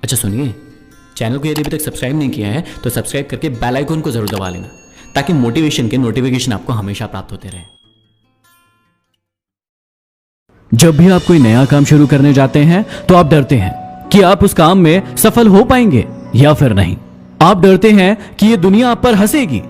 अच्छा सुनिए, चैनल को यदि अभी तक सब्सक्राइब नहीं किया है तो सब्सक्राइब करके बेल आइकन को जरूर दबा लेना, ताकि मोटिवेशन के नोटिफिकेशन आपको हमेशा प्राप्त होते रहे। जब भी आप कोई नया काम शुरू करने जाते हैं तो आप डरते हैं कि आप उस काम में सफल हो पाएंगे या फिर नहीं। आप डरते हैं कि ये दुनिया आप पर हंसेगी,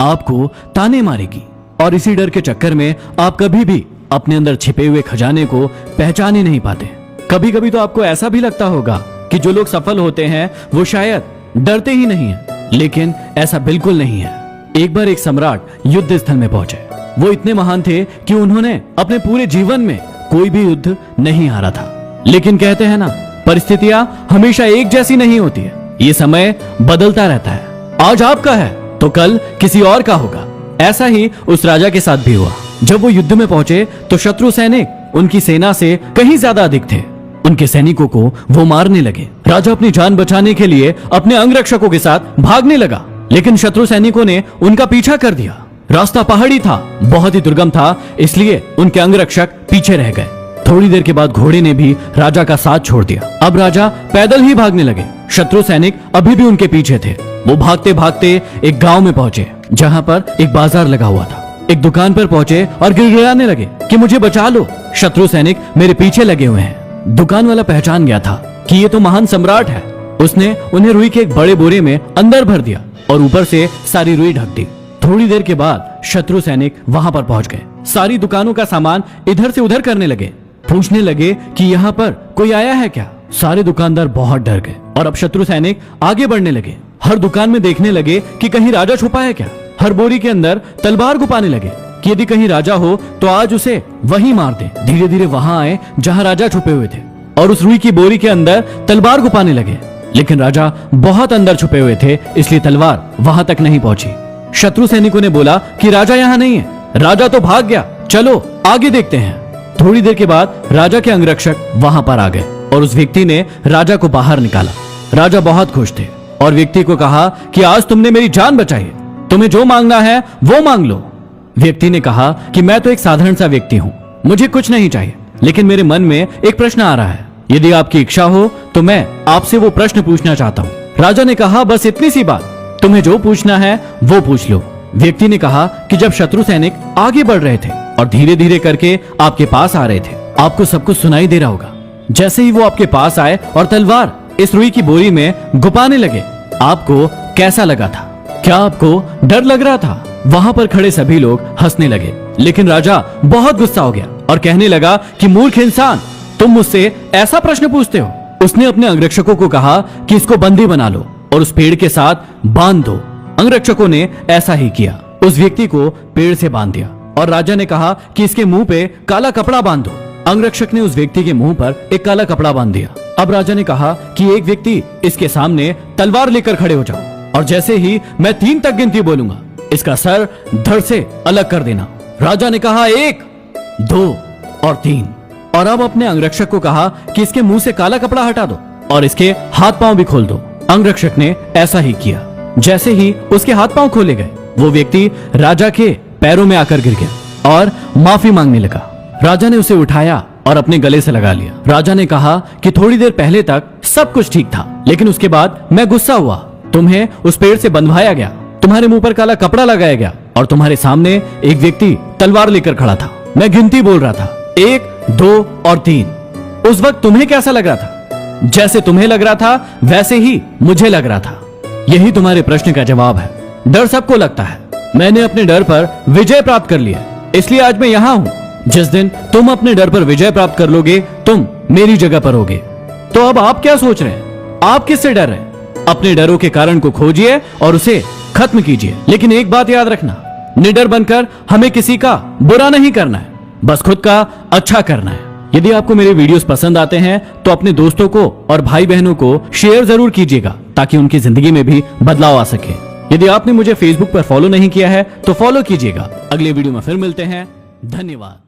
आपको ताने मारेगी, और इसी डर के चक्कर में आप कभी भी अपने अंदर छिपे हुए खजाने को पहचान ही नहीं पाते। कभी कभी तो आपको ऐसा भी लगता होगा कि जो लोग सफल होते हैं वो शायद डरते ही नहीं है, लेकिन ऐसा बिल्कुल नहीं है। एक बार एक सम्राट युद्ध स्थल में पहुंचे। वो इतने महान थे कि उन्होंने अपने पूरे जीवन में कोई भी युद्ध नहीं हारा था। लेकिन कहते हैं ना, परिस्थितियां हमेशा एक जैसी नहीं होती है, ये समय बदलता रहता है। आज आपका है तो कल किसी और का होगा। ऐसा ही उस राजा के साथ भी हुआ। जब वो युद्ध में पहुंचे तो शत्रु सैनिक उनकी सेना से कहीं ज्यादा अधिक थे। उनके सैनिकों को वो मारने लगे। राजा अपनी जान बचाने के लिए अपने अंगरक्षकों के साथ भागने लगा, लेकिन शत्रु सैनिकों ने उनका पीछा कर दिया। रास्ता पहाड़ी था, बहुत ही दुर्गम था, इसलिए उनके अंगरक्षक पीछे रह गए। थोड़ी देर के बाद घोड़े ने भी राजा का साथ छोड़ दिया। अब राजा पैदल ही भागने लगे। शत्रु सैनिक अभी भी उनके पीछे थे। वो भागते भागते एक गांव में पहुंचे, जहां पर एक बाजार लगा हुआ था। एक दुकान पर पहुंचे और गिड़गिड़ाने लगे कि मुझे बचा लो, शत्रु सैनिक मेरे पीछे लगे हुए हैं। दुकान वाला पहचान गया था कि ये तो महान सम्राट है। उसने उन्हें रुई के एक बड़े बोरे में अंदर भर दिया और ऊपर से सारी रुई ढक दी। थोड़ी देर के बाद शत्रु सैनिक वहां पर पहुंच गए। सारी दुकानों का सामान इधर से उधर करने लगे, पूछने लगे कि यहाँ पर कोई आया है क्या। सारे दुकानदार बहुत डर गए और अब शत्रु सैनिक आगे बढ़ने लगे। हर दुकान में देखने लगे कि कहीं राजा छुपा है क्या। हर बोरी के अंदर तलवार घुपाने लगे कि यदि कहीं राजा हो तो आज उसे वहीं मार दे। धीरे धीरे वहां आए जहां राजा छुपे हुए थे और उस रुई की बोरी के अंदर तलवार घुपाने लगे, लेकिन राजा बहुत अंदर छुपे हुए थे, इसलिए तलवार वहां तक नहीं पहुंची। शत्रु सैनिकों ने बोला कि राजा यहाँ नहीं है, राजा तो भाग गया, चलो आगे देखते हैं। थोड़ी देर के बाद राजा के अंगरक्षक वहां पर आ गए और उस व्यक्ति ने राजा को बाहर निकाला। राजा बहुत खुश थे और व्यक्ति को कहा कि आज तुमने मेरी जान बचाई, तुम्हें जो मांगना है वो मांग लो। व्यक्ति ने कहा कि मैं तो एक साधारण सा व्यक्ति हूँ, मुझे कुछ नहीं चाहिए, लेकिन मेरे मन में एक प्रश्न आ रहा है। यदि आपकी इच्छा हो तो मैं आपसे वो प्रश्न पूछना चाहता हूँ। राजा ने कहा बस इतनी सी बात, तुम्हें जो पूछना है वो पूछ लो। व्यक्ति ने कहा कि जब शत्रु सैनिक आगे बढ़ रहे थे और धीरे धीरे करके आपके पास आ रहे थे, आपको सब कुछ सुनाई दे रहा होगा। जैसे ही वो आपके पास आए और तलवार इस रुई की बोरी में घुपाने लगे, आपको कैसा लगा था? क्या आपको डर लग रहा था? वहां पर खड़े सभी लोग हंसने लगे, लेकिन राजा बहुत गुस्सा हो गया और कहने लगा कि मूर्ख इंसान, तुम मुझसे ऐसा प्रश्न पूछते हो। उसने अपने अंगरक्षकों को कहा कि इसको बंदी बना लो और उस पेड़ के साथ बांध दो। अंगरक्षकों ने ऐसा ही किया, उस व्यक्ति को पेड़ से बांध दिया और राजा ने कहा कि इसके मुंह पे काला कपड़ा बांध दो। अंगरक्षक ने उस व्यक्ति के मुंह पर एक काला कपड़ा बांध दिया। अब राजा ने कहा कि एक व्यक्ति इसके सामने तलवार लेकर खड़े हो जाओ और जैसे ही मैं 3 तक गिनती बोलूंगा, इसका सर धड़ से अलग कर देना। राजा ने कहा 1, 2 और 3, और अब अपने अंगरक्षक को कहा कि इसके मुंह से काला कपड़ा हटा दो और इसके हाथ पांव भी खोल दो। अंगरक्षक ने ऐसा ही किया। जैसे ही उसके हाथ पांव खोले गए, वो व्यक्ति राजा के पैरों में आकर गिर गया और माफी मांगने लगा। राजा ने उसे उठाया और अपने गले से लगा लिया। राजा ने कहा कि थोड़ी देर पहले तक सब कुछ ठीक था, लेकिन उसके बाद मैं गुस्सा हुआ, तुम्हें उस पेड़ से बंधवाया गया, तुम्हारे मुंह पर काला कपड़ा लगाया गया और तुम्हारे सामने एक व्यक्ति तलवार लेकर खड़ा था। मैं गिनती बोल रहा था 1, 2 और 3। उस वक्त तुम्हें कैसा लग रहा था? जैसे तुम्हें लग रहा था वैसे ही मुझे लग रहा था। यही तुम्हारे प्रश्न का जवाब है। डर सबको लगता है, मैंने अपने डर पर विजय प्राप्त कर लिया, इसलिए आज मैं यहाँ हूँ। जिस दिन तुम अपने डर पर विजय प्राप्त कर लोगे, तुम मेरी जगह पर होगे। तो अब आप क्या सोच रहे हैं? आप किससे डर रहे हैं? अपने डरों के कारण को खोजिए और उसे खत्म कीजिए। लेकिन एक बात याद रखना, निडर बनकर हमें किसी का बुरा नहीं करना है, बस खुद का अच्छा करना है। यदि आपको मेरे वीडियोस पसंद आते हैं तो अपने दोस्तों को और भाई बहनों को शेयर जरूर कीजिएगा, ताकि उनकी जिंदगी में भी बदलाव आ सके। यदि आपने मुझे फेसबुक पर फॉलो नहीं किया है तो फॉलो कीजिएगा। अगले वीडियो में फिर मिलते हैं। धन्यवाद।